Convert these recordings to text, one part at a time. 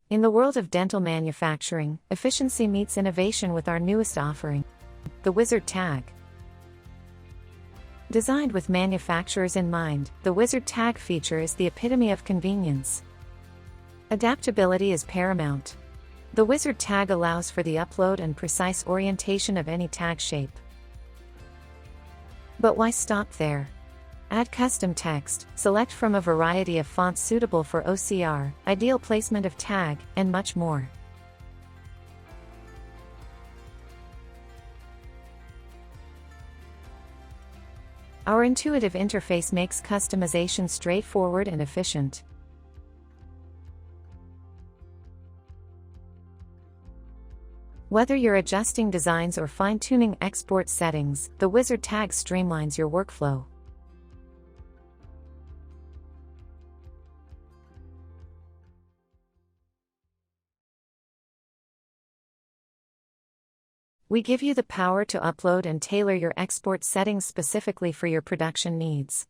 In the world of dental manufacturing, efficiency meets innovation with our newest offering, the Wizard Tag. Designed with manufacturers in mind, the Wizard Tag feature is the epitome of convenience. Adaptability is paramount. The Wizard Tag allows for the upload and precise orientation of any tag shape. But why stop there? Add custom text, select from a variety of fonts suitable for OCR, ideal placement of tag, and much more. Our intuitive interface makes customization straightforward and efficient. Whether you're adjusting designs or fine-tuning export settings, the Wizard Tag streamlines your workflow. We give you the power to upload and tailor your export settings specifically for your production needs.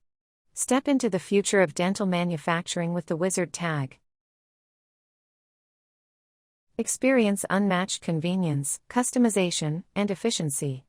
Step into the future of dental manufacturing with the Wizard Tag. Experience unmatched convenience, customization, and efficiency.